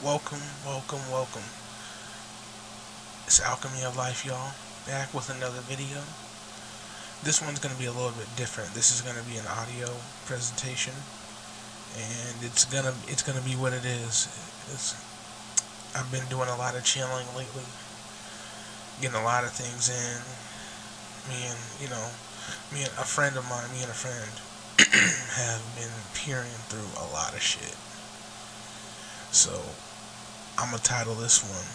Welcome. It's Alchemy of Life, y'all. Back with another video. This one's gonna be a little bit different. This is gonna be an audio presentation, and it's gonna be what it is. I've been doing a lot of channeling lately, getting a lot of things in. Me and a friend of mine, have been peering through a lot of shit. So I'm gonna title this one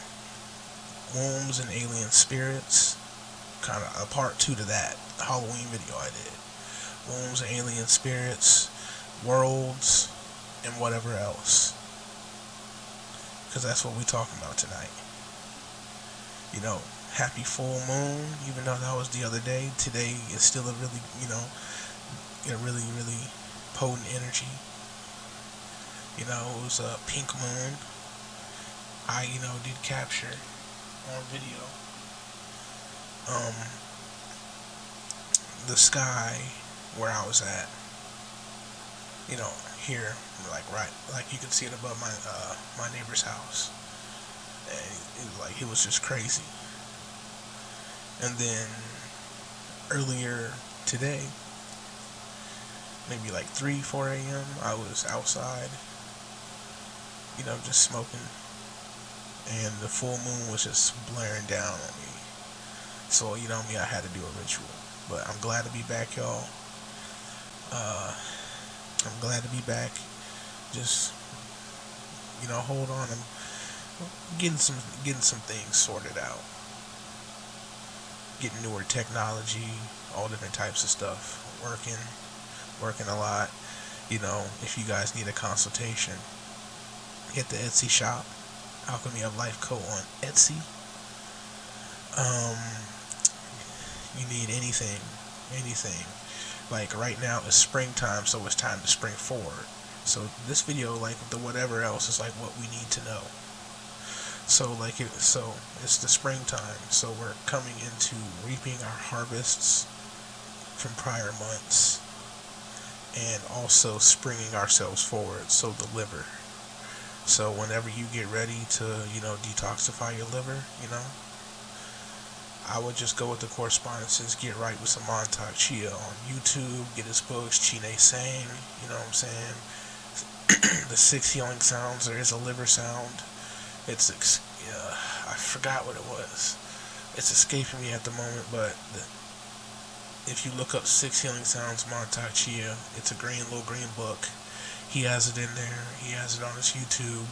Wombs and Alien Spirits, kind of a part 2 to that Halloween video I did. Wombs and Alien Spirits, Worlds, and whatever else, because that's what we're talking about tonight. Happy full moon, even though that was the other day. Today is still a really, really potent energy. It was a pink moon. I, did capture on video the sky where I was at. Here, like you can see it above my neighbor's house. And it was just crazy. And then earlier today, maybe like 4 a.m., I was outside, just smoking, and the full moon was just blaring down on me. So, I had to do a ritual. But I'm glad to be back, y'all. I'm glad to be back. Just, hold on. I'm getting some things sorted out. Getting newer technology, all different types of stuff. Working a lot. If you guys need a consultation, hit the Etsy shop, Alchemy of Life Co. on Etsy. You need anything. Like right now it's springtime, so it's time to spring forward. So this video, like the whatever else, is like what we need to know. So it's the springtime, so we're coming into reaping our harvests from prior months, and also springing ourselves forward, so the liver. So whenever you get ready to, detoxify your liver, I would just go with the correspondences, get right with some Montauk Chia on YouTube, get his books, Chine Sang, you know what I'm saying? The 6 healing sounds, there is a liver sound. I forgot what it was. It's escaping me at the moment, but if you look up 6 healing sounds, Montauk Chia, it's a little green book. He has it in there. He has it on his YouTube.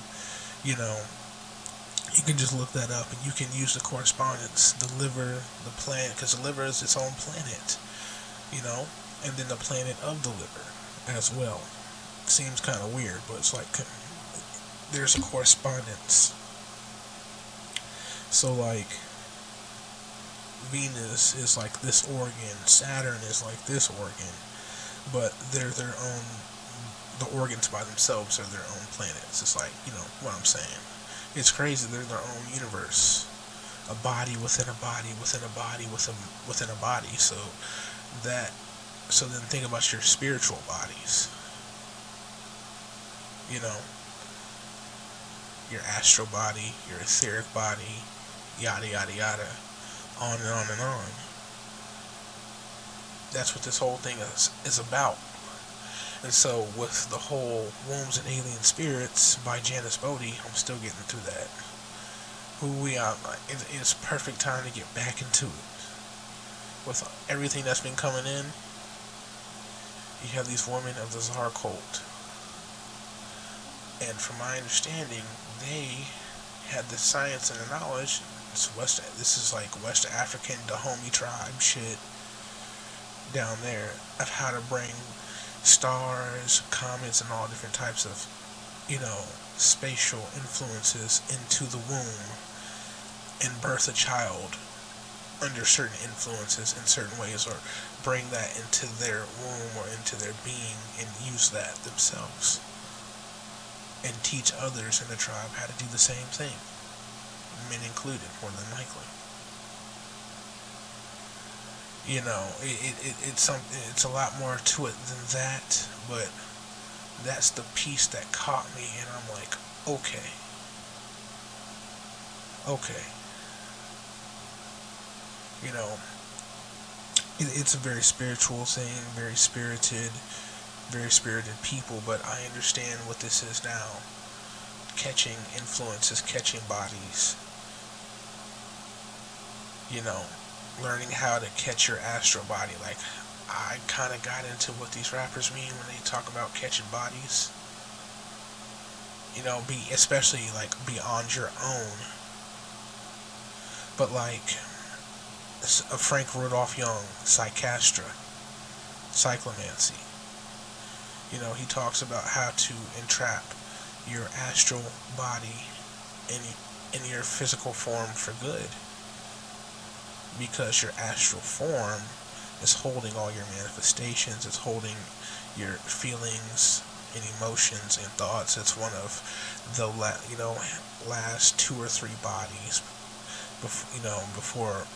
You can just look that up, and you can use the correspondence, the liver, the planet, because the liver is its own planet, and then the planet of the liver as well. Seems kind of weird, but it's like there's a correspondence. So like Venus is like this organ, Saturn is like this organ, but they're their own. The organs by themselves are their own planets. It's like, what I'm saying. It's crazy. They're their own universe. A body within a body within a body within a body. So then think about your spiritual bodies. Your astral body, your etheric body, yada yada yada, on and on and on. That's what this whole thing is about. And so with the whole Wombs and Alien Spirits by Janice Bodie, I'm still getting through that. It's perfect time to get back into it. With everything that's been coming in, you have these women of the Tsar cult. And from my understanding, they had the science and the knowledge. This is like West African Dahomey tribe shit down there, of how to bring stars, comets, and all different types of, spatial influences into the womb and birth a child under certain influences in certain ways, or bring that into their womb or into their being and use that themselves and teach others in the tribe how to do the same thing, men included, more than likely. It's a lot more to it than that, but that's the piece that caught me, and I'm like, okay, okay, you know, it's a very spiritual thing, very spirited people, but I understand what this is now. Catching influences, catching bodies, you know, learning how to catch your astral body. Like, I kind of got into what these rappers mean when they talk about catching bodies. You know, especially like beyond your own. But like Frank Rudolph Young, Psychastra, Cyclomancy. You know, he talks about how to entrap your astral body in your physical form for good, because your astral form is holding all your manifestations. It's holding your feelings and emotions and thoughts. It's one of the last two or three bodies before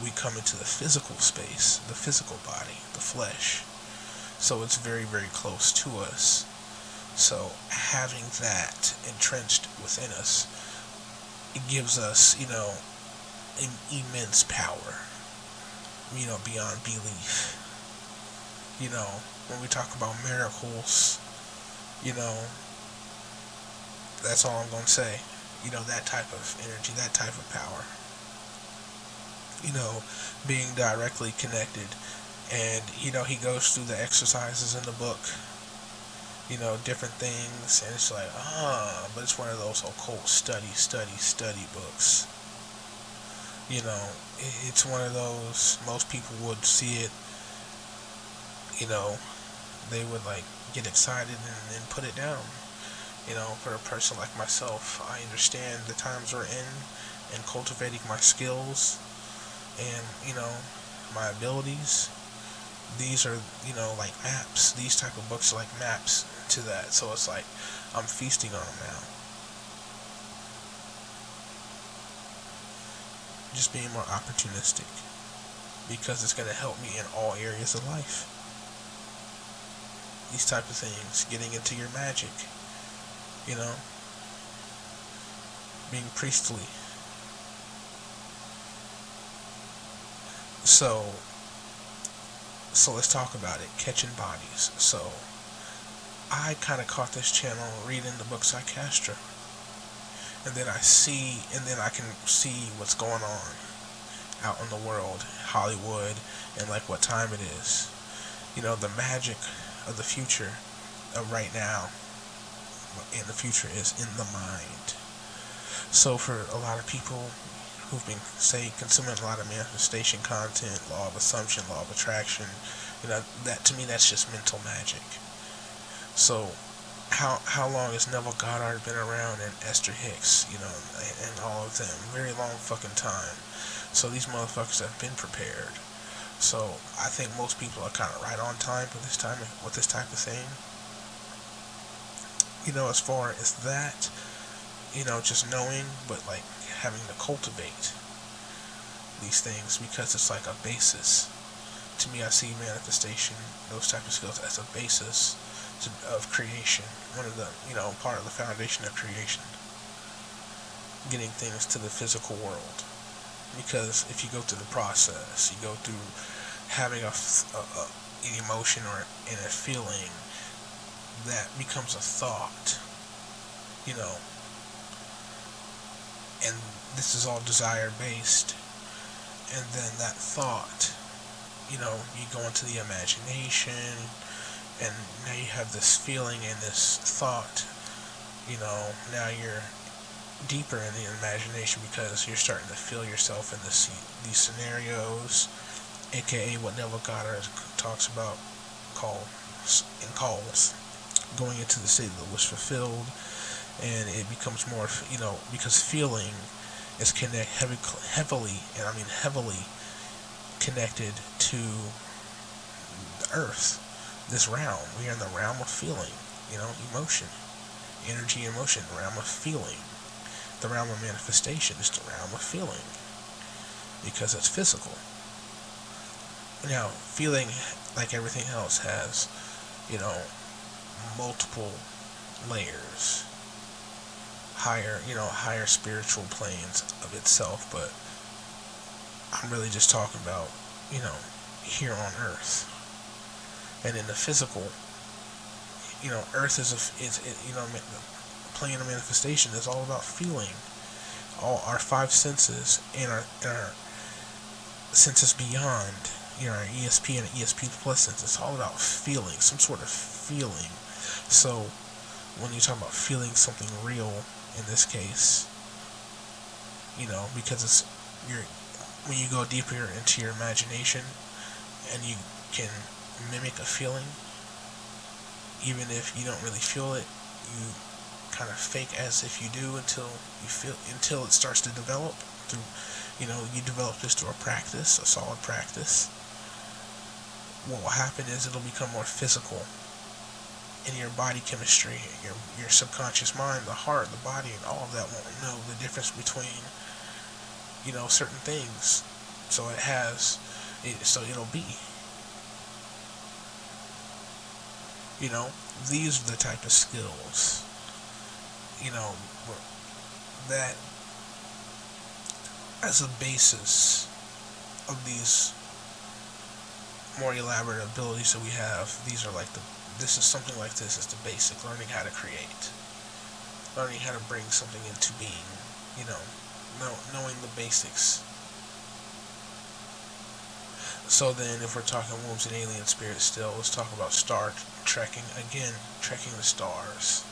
we come into the physical space, the physical body, the flesh. So it's very, very close to us. So having that entrenched within us, it gives us, an immense power, beyond belief. When we talk about miracles, that's all I'm going to say. That type of energy, that type of power. Being directly connected. And, he goes through the exercises in the book, different things, and it's like, but it's one of those occult study books. It's one of those, most people would see it, they would like get excited and then put it down. For a person like myself, I understand the times we're in and cultivating my skills and, my abilities. These are, like maps. These type of books are like maps to that. So it's like I'm feasting on them now. Just being more opportunistic, because it's going to help me in all areas of life. These type of things, getting into your magic, being priestly. So let's talk about it, catching bodies. So I kind of caught this channel reading the book Psychastra, and then I can see what's going on out in the world, Hollywood, and like what time it is. The magic of the future of right now and the future is in the mind. So for a lot of people who've been, consuming a lot of manifestation content, law of assumption, law of attraction, that to me, that's just mental magic. So how long has Neville Goddard been around, and Esther Hicks, and all of them? Very long fucking time. So these motherfuckers have been prepared. So I think most people are kind of right on time with this type of thing. As far as that, just knowing, but like having to cultivate these things, because it's like a basis. To me, I see manifestation, those type of skills, as a basis of creation. One of the, part of the foundation of creation. Getting things to the physical world. Because if you go through the process, you go through having an emotion or a feeling, that becomes a thought, and this is all desire based, and then that thought, you go into the imagination, and now you have this feeling and this thought, now you're deeper in the imagination, because you're starting to feel yourself in these scenarios, aka what Neville Goddard talks about, calls going into the state of the wish fulfilled. And it becomes more, because feeling is heavily connected to the earth, this realm. We are in the realm of feeling, emotion, energy, emotion, the realm of feeling. The realm of manifestation is the realm of feeling, because it's physical. Now, feeling, like everything else, has, multiple layers. higher spiritual planes of itself, but I'm really just talking about, here on Earth. And in the physical, Earth plane of manifestation is all about feeling. All our five senses and our senses beyond, our ESP and ESP plus sense, it's all about feeling, some sort of feeling. So when you talk about feeling something real, in this case, because when you go deeper into your imagination and you can mimic a feeling, even if you don't really feel it, you kind of fake as if you do until it starts to develop through, you develop this through a solid practice. What will happen is it'll become more physical in your body chemistry, your subconscious mind, the heart, the body, and all of that won't know the difference between, certain things. So it'll be. These are the type of skills, that as a basis of these more elaborate abilities that we have, this is something like this is the basic, learning how to create, learning how to bring something into being, knowing the basics. So then, if we're talking wombs and alien spirits still, let's talk about star trekking again, trekking the stars.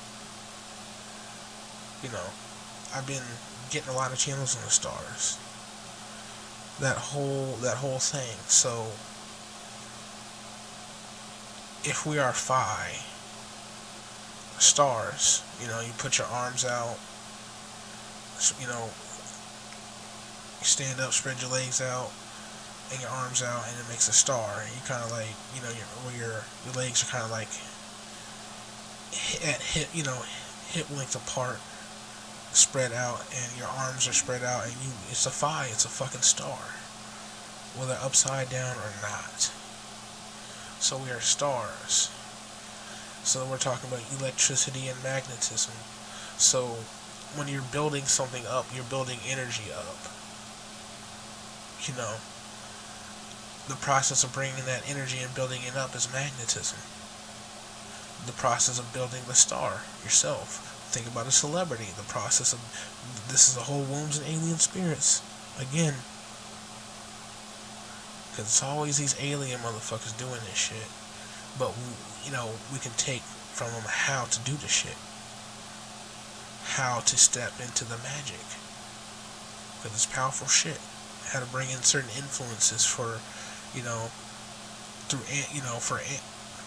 I've been getting a lot of channels on the stars. That whole thing. So, if we are phi stars, you put your arms out, you stand up, spread your legs out, and your arms out, and it makes a star. You kind of like, your legs are kind of like at hip length apart, spread out, and your arms are spread out, and it's a phi, it's a fucking star, whether upside down or not. So we are stars. So we're talking about electricity and magnetism. So when you're building something up, you're building energy up. The process of bringing that energy and building it up is magnetism. The process of building the star yourself. Think about a celebrity. The process of, this is the whole wombs and alien spirits. Again. Because it's always these alien motherfuckers doing this shit. But, we can take from them how to do the shit. How to step into the magic. Because it's powerful shit. How to bring in certain influences for,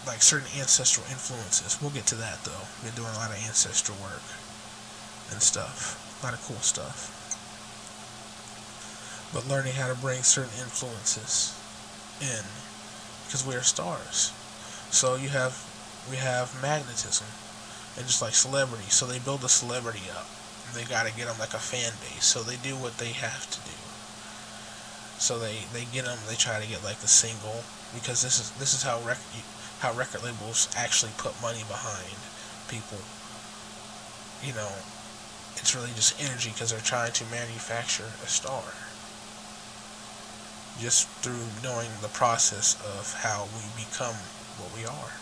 like certain ancestral influences. We'll get to that though. We're doing a lot of ancestral work and stuff. A lot of cool stuff. But learning how to bring certain influences in, because we are stars. So we have magnetism, and just like celebrities. So they build a celebrity up. And they gotta get them like a fan base. So they do what they have to do. So they get them. They try to get like the single, because this is how record labels actually put money behind people. It's really just energy, because they're trying to manufacture a star. Just through knowing the process of how we become what we are.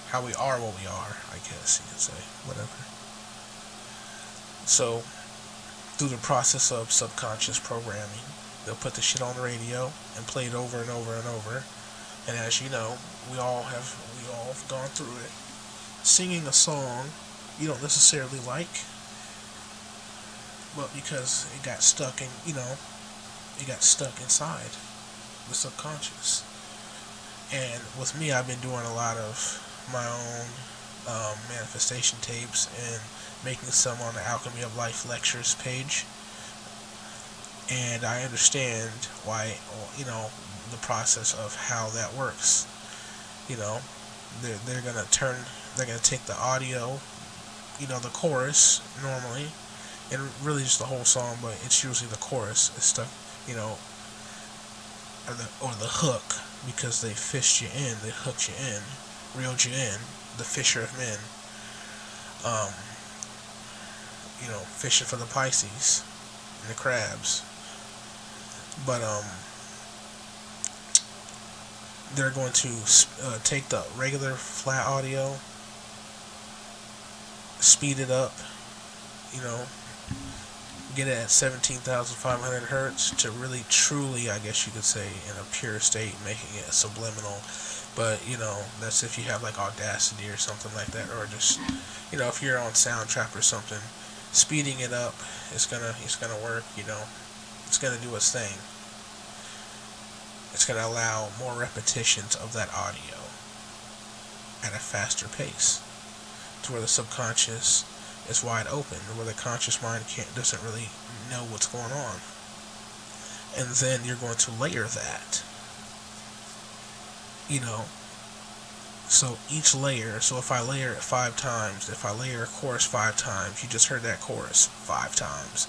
How we are what we are, I guess you could say. Whatever. So, through the process of subconscious programming, they'll put the shit on the radio and play it over and over and over. And as you know, we all have gone through it. Singing a song you don't necessarily like, but because it got stuck in, it got stuck inside the subconscious. And with me, I've been doing a lot of my own manifestation tapes and making some on the Alchemy of Life lectures page. And I understand why, the process of how that works. They're gonna take the audio, the chorus normally, and really just the whole song, but it's usually the chorus. It's stuff, or the hook, because they fished you in, they hooked you in, reeled you in, the fisher of men. fishing for the Pisces and the crabs. But they're going to take the regular flat audio, speed it up, you know, get it at 17,500 hertz to really truly, I guess you could say, in a pure state, making it subliminal. But that's if you have like Audacity or something like that, or just if you're on Soundtrap or something, speeding it up it's gonna work. It's gonna do its thing. It's gonna allow more repetitions of that audio at a faster pace, to where the subconscious is wide open, where the conscious mind doesn't really know what's going on. And then you're going to layer that. So each layer, so if I layer it 5 times, if I layer a chorus 5 times, you just heard that chorus 5 times.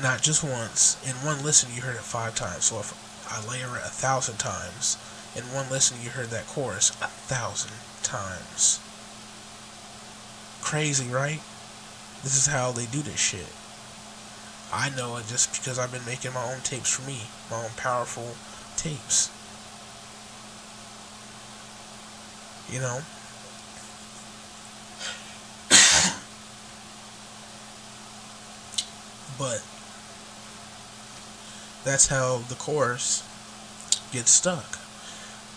Not just once. In one listen you heard it 5 times. So if I layer it 1,000 times, in one listen you heard that chorus 1,000 times. Crazy, right? This is how they do this shit. I know it just because I've been making my own tapes for me, my own powerful tapes. But that's how the chorus gets stuck.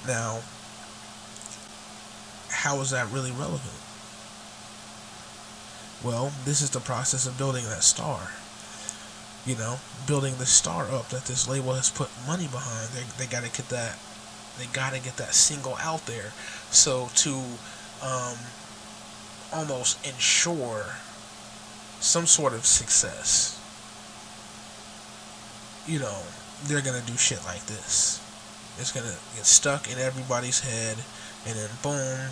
Now, how is that really relevant? Well, this is the process of building that star. Building the star up that this label has put money behind. They gotta get that. They gotta get that single out there. So to almost ensure some sort of success, they're gonna do shit like this. It's gonna get stuck in everybody's head, and then boom,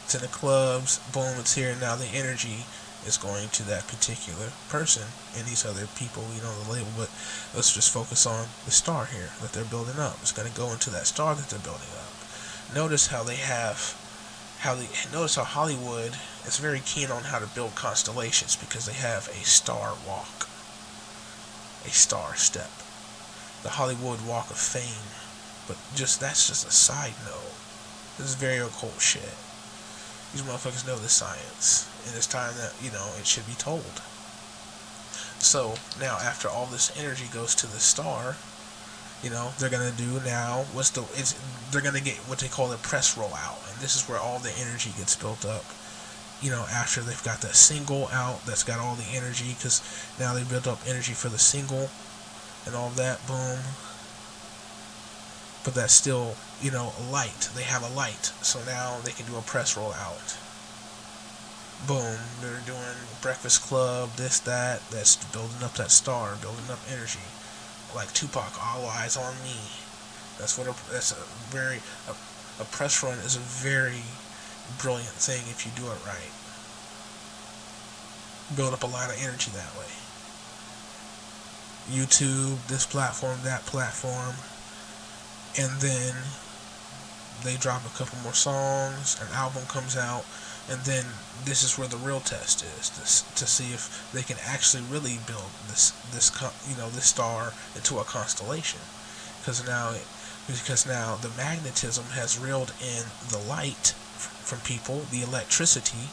it's in the clubs. Boom, it's here now. The energy is going to that particular person and these other people, the label. But let's just focus on the star here that they're building up. It's going to go into that star that they're building up. Notice how notice how Hollywood is very keen on how to build constellations, because they have a star walk, a star step, the Hollywood Walk of Fame. But that's just a side note. This is very occult shit. These motherfuckers know the science, and it's time that, it should be told. So, now, after all this energy goes to the star, they're gonna do now, they're gonna get what they call a press rollout, and this is where all the energy gets built up, after they've got that single out that's got all the energy, because now they built up energy for the single, and all that, boom. But that's still, a light. They have a light. So now they can do a press roll out. Boom. They're doing Breakfast Club, this, that. That's building up that star, building up energy. Like Tupac, all eyes on me. A press run is a very brilliant thing if you do it right. Build up a lot of energy that way. YouTube, this platform, that platform. And then they drop a couple more songs, an album comes out, and then this is where the real test is, to see if they can actually really build this star into a constellation. Because now the magnetism has reeled in the light from people, the electricity.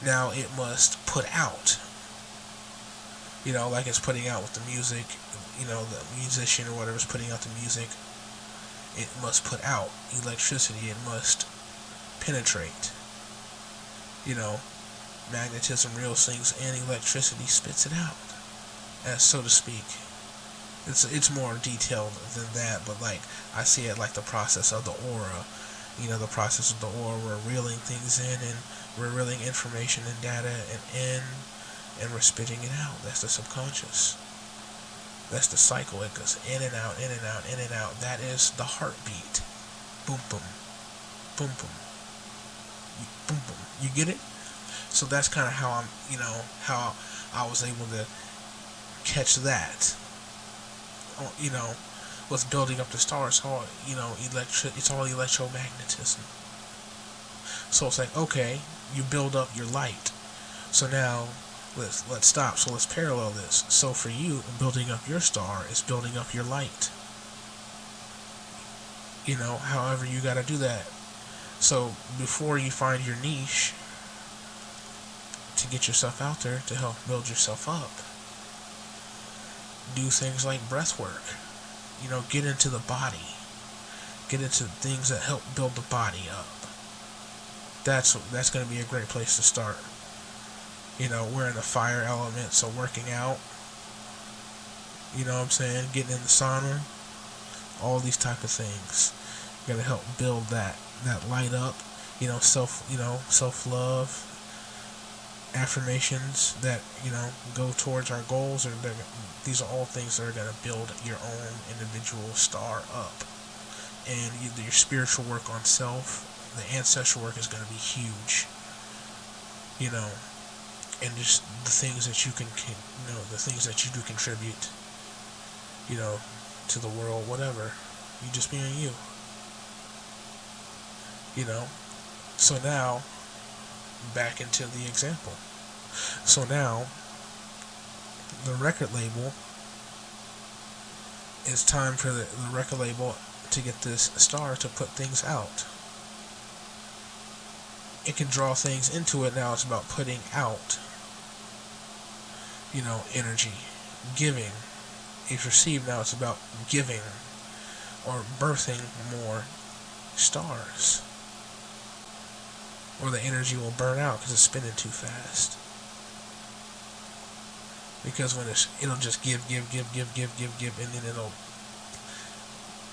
Now it must put out. Like it's putting out with the music. The musician or whatever is putting out the music. It must put out electricity. It must penetrate. Magnetism reels things in, electricity spits it out, as so to speak. It's more detailed than that, but like I see it like the process of the aura. The process of the aura. We're reeling things in, and we're reeling information and data and we're spitting it out. That's the subconscious. That's the cycle. It goes in and out, in and out, in and out. That is the heartbeat. Boom, boom. Boom, boom. Boom, boom. You get it? So that's kind of how how I was able to catch that. Was building up the stars. It's all, it's all electromagnetism. So it's like, okay, you build up your light. So now Let's stop. So let's parallel this. So for you, building up your star is building up your light. However you got to do that. So before you find your niche to get yourself out there to help build yourself up, do things like breath work. Get into the body. Get into things that help build the body up. That's going to be a great place to start. We're in the fire element, so working out. You know what I'm saying? Getting in the sauna. All these type of things. Got to help build that light up. Self-love. Affirmations that go towards our goals, or these are all things that are going to build your own individual star up. And your spiritual work on self, the ancestral work is going to be huge. And just the things that you the things that you do contribute, to the world, whatever. You just being you. So now, back into the example. So now, the record label, it's time for the record label to get this star to put things out. It can draw things into it. Now it's about putting out, energy, giving. If received, now it's about giving or birthing more stars. Or the energy will burn out because it's spinning too fast. Because when it'll just give, and then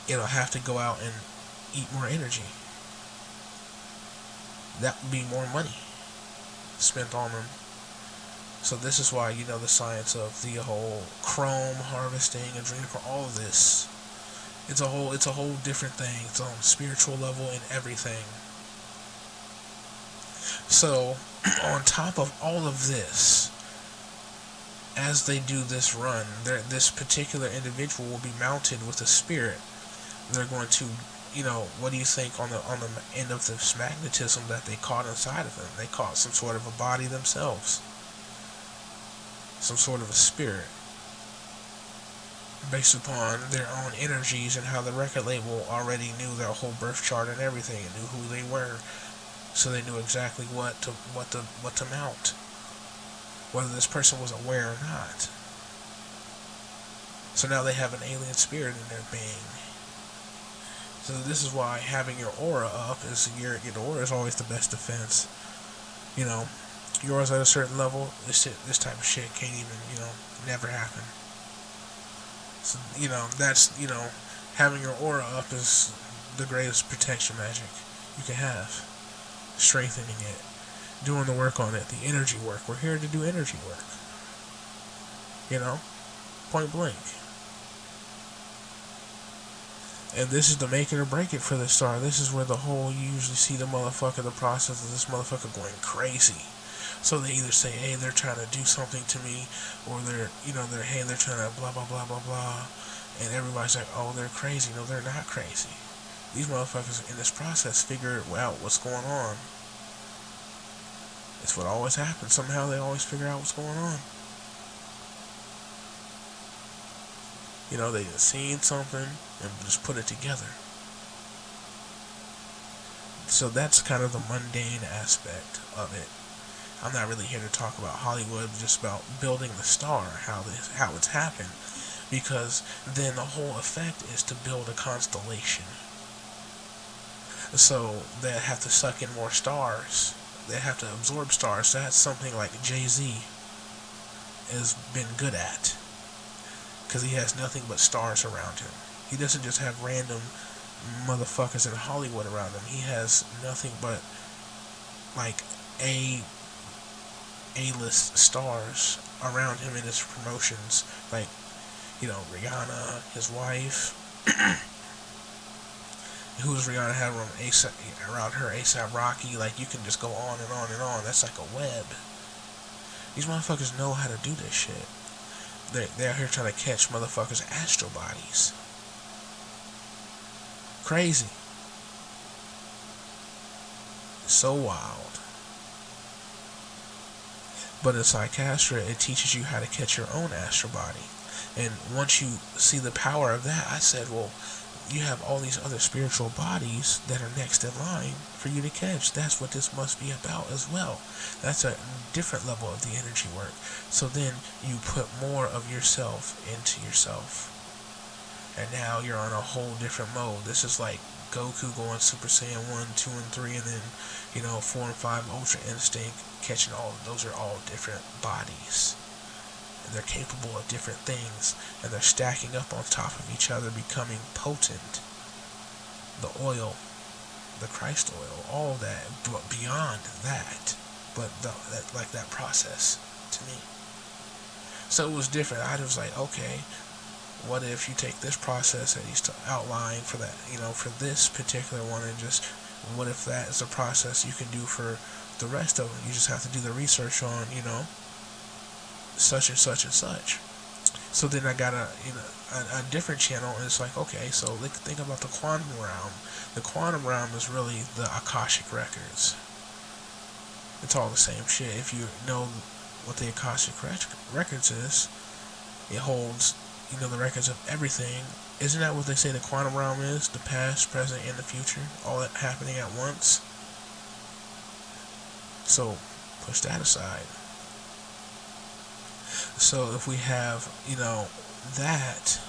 it'll have to go out and eat more energy. That would be more money spent on them. So this is why, the science of the whole chrome harvesting, adrenochrome, all of this. It's a whole different thing. It's on a spiritual level and everything. So, on top of all of this, as they do this run, this particular individual will be mounted with a spirit. They're going to, what do you think on the end of this magnetism that they caught inside of them? They caught some sort of a body themselves, some sort of a spirit, based upon their own energies and how the record label already knew their whole birth chart and everything, and knew who they were. So they knew exactly what to mount, whether this person was aware or not. So now they have an alien spirit in their being. So this is why having your aura up is your aura is always the best defense. Your aura's at a certain level, this type of shit can't even never happen. So that's having your aura up is the greatest protection magic you can have. Strengthening it, doing the work on it, the energy work. We're here to do energy work. Point blank. And this is the make it or break it for the star. This is where you usually see the process of this motherfucker going crazy. So they either say, hey, they're trying to do something to me, or they're trying to blah, blah, blah, blah, blah. And everybody's like, oh, they're crazy. No, they're not crazy. These motherfuckers in this process figure out what's going on. It's what always happens. Somehow they always figure out what's going on. They just seen something and just put it together. So that's kind of the mundane aspect of it. I'm not really here to talk about Hollywood, just about building the star, how it's happened. Because then the whole effect is to build a constellation. So they have to suck in more stars. They have to absorb stars. That's something like Jay-Z has been good at. Because he has nothing but stars around him. He doesn't just have random motherfuckers in Hollywood around him. He has nothing but like A-list stars around him in his promotions. Like, Rihanna, his wife. Who's Rihanna had around her? A$AP Rocky. Like, you can just go on and on and on. That's like a web. These motherfuckers know how to do this shit. They're out here trying to catch motherfuckers' astral bodies. Crazy. So wild. But in Psychastra, it teaches you how to catch your own astral body. And once you see the power of that, I said, well, you have all these other spiritual bodies that are next in line for you to catch. That's what this must be about as well. That's a different level of the energy work. So then you put more of yourself into yourself. And now you're on a whole different mode. This is like Goku going Super Saiyan 1, 2, and 3, and then, 4 and 5 Ultra Instinct, catching all. Those are all different bodies. And they're capable of different things, and they're stacking up on top of each other, becoming potent. The oil, the Christ oil, all that, but beyond that, but that process to me. So it was different. I was like, okay, what if you take this process that he's outlined for that, for this particular one, and just, what if that is a process you can do for the rest of them? You just have to do the research on, such and such and such. So then I got a different channel, and it's like, okay, so think about the quantum realm. The quantum realm is really the Akashic records. It's all the same shit. If you know what the Akashic records is, it holds, the records of everything. Isn't that what they say the quantum realm is? The past, present, and the future, all that happening at once. So push that aside. So if we have, that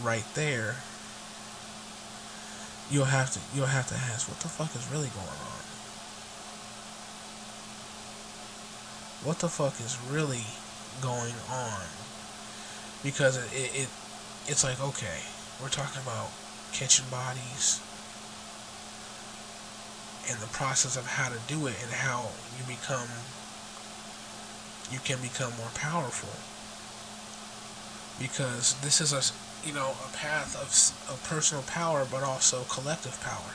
right there, you'll have to ask, what the fuck is really going on? What the fuck is really going on? Because it's like, okay, we're talking about catching bodies and the process of how to do it, and how you can become more powerful, because this is a path of personal power, but also collective power.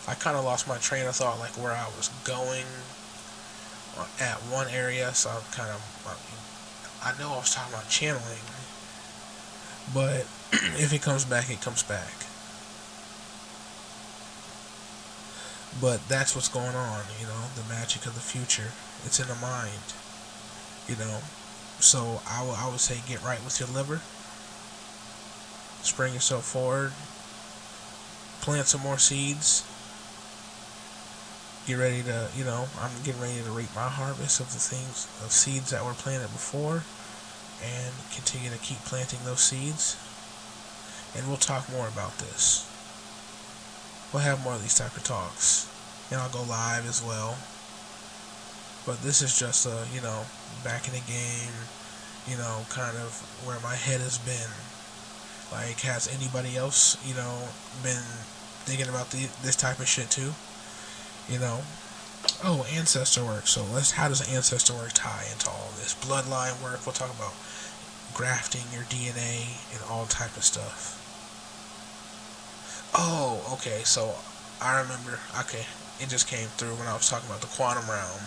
I kind of lost my train of thought, like where I was going at one area, so I know I was talking about channeling, but if it comes back, it comes back. But that's what's going on, the magic of the future. It's in the mind, So I would say get right with your liver. Spring yourself forward. Plant some more seeds. Get ready to, I'm getting ready to reap my harvest of seeds that were planted before. And continue to keep planting those seeds. And we'll talk more about this. We'll have more of these type of talks, and I'll go live as well. But this is just back in the game, kind of where my head has been. Like, has anybody else, been thinking about this type of shit too? Oh, ancestor work. So how does ancestor work tie into all this? Bloodline work. We'll talk about grafting your DNA and all type of stuff. Oh, okay, so I remember, okay, it just came through when I was talking about the quantum realm.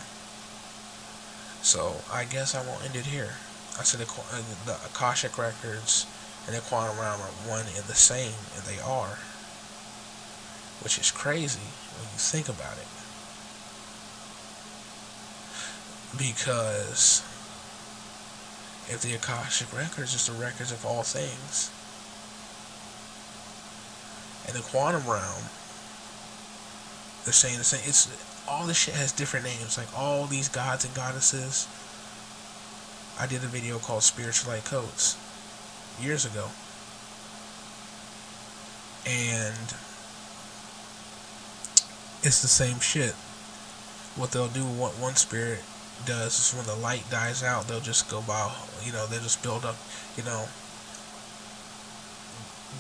So I guess I won't end it here. I said the Akashic records and the quantum realm are one and the same, and they are. Which is crazy when you think about it. Because if the Akashic records is the records of all things, and the quantum realm, they're saying the same. It's all this shit has different names. Like all these gods and goddesses. I did a video called Spiritual Light Codes years ago, and it's the same shit. What they'll do, what one spirit does, is when the light dies out, they'll just go by. They'll just build up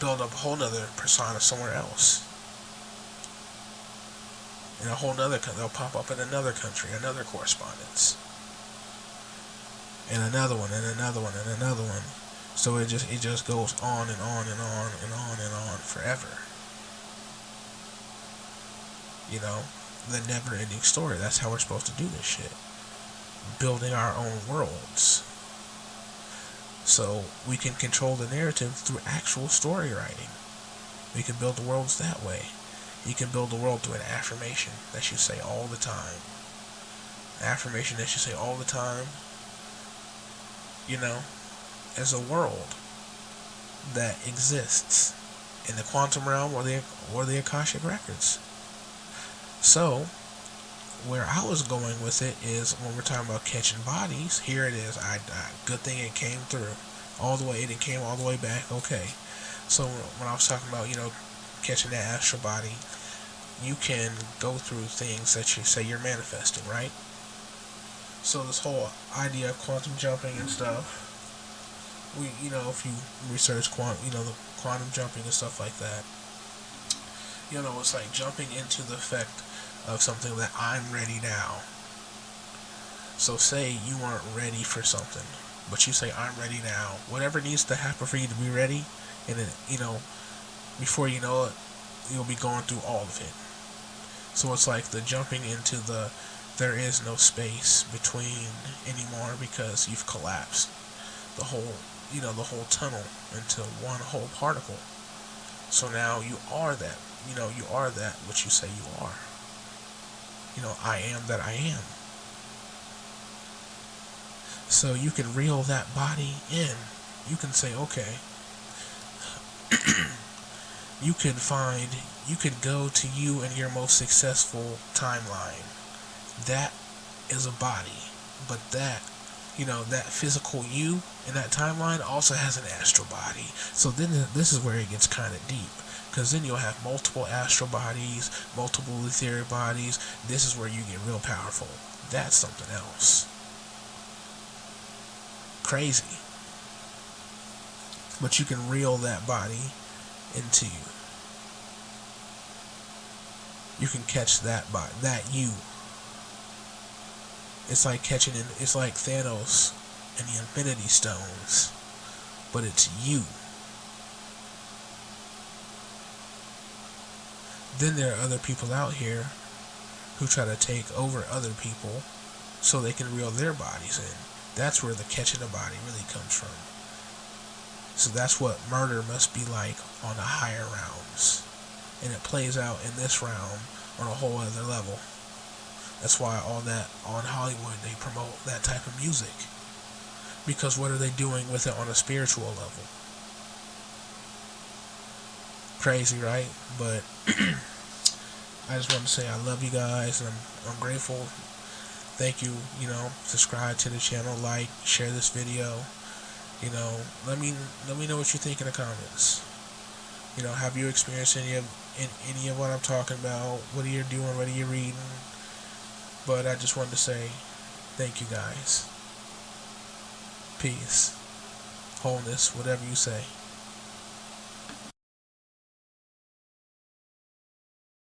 a whole nother persona somewhere else. In a whole nother country. They'll pop up in another country, another correspondence. And another one, and another one, and another one. So it just goes on and on and on and on and on forever. The never-ending story. That's how we're supposed to do this shit. Building our own worlds. So we can control the narrative through actual story writing. We can build the worlds that way. You can build the world through an affirmation that you say all the time. Affirmation that you say all the time, you know, as a world that exists in the quantum realm or the Akashic records. So, where I was going with it is when we're talking about catching bodies, here it is. Good thing it came through all the way. It came all the way back. Okay. So when I was talking about, catching that astral body, you can go through things that you say you're manifesting, right? So this whole idea of quantum jumping and stuff, if you research the quantum jumping and stuff like that, it's like jumping into the effect of something that I'm ready now. So say you weren't ready for something, but you say I'm ready now. Whatever needs to happen for you to be ready, and then, before you know it, you'll be going through all of it. So it's like the jumping into there is no space between anymore because you've collapsed the whole tunnel into one whole particle. So now you are that, you are that what you say you are. I am that I am. So you can reel that body in. You can say, okay, you could go to you in your most successful timeline. That is a body, but that physical you in that timeline also has an astral body. So then this is where it gets kind of deep, because then you'll have multiple astral bodies, multiple etheric bodies. This is where you get real powerful. That's something else. Crazy. But you can reel that body into you. You can catch that body, that you. It's like it's like Thanos and the Infinity Stones, but it's you. Then there are other people out here who try to take over other people so they can reel their bodies in. That's where the catching a body really comes from. So that's what murder must be like on the higher realms. And it plays out in this realm on a whole other level. That's why all that on Hollywood, they promote that type of music. Because what are they doing with it on a spiritual level? Crazy, right? But I just want to say I love you guys, and I'm grateful. Thank you. Subscribe to the channel, like, share this video. Let me know what you think in the comments. Have you experienced any of what I'm talking about? What are you doing? What are you reading? But I just wanted to say thank you guys. Peace. Wholeness, whatever you say.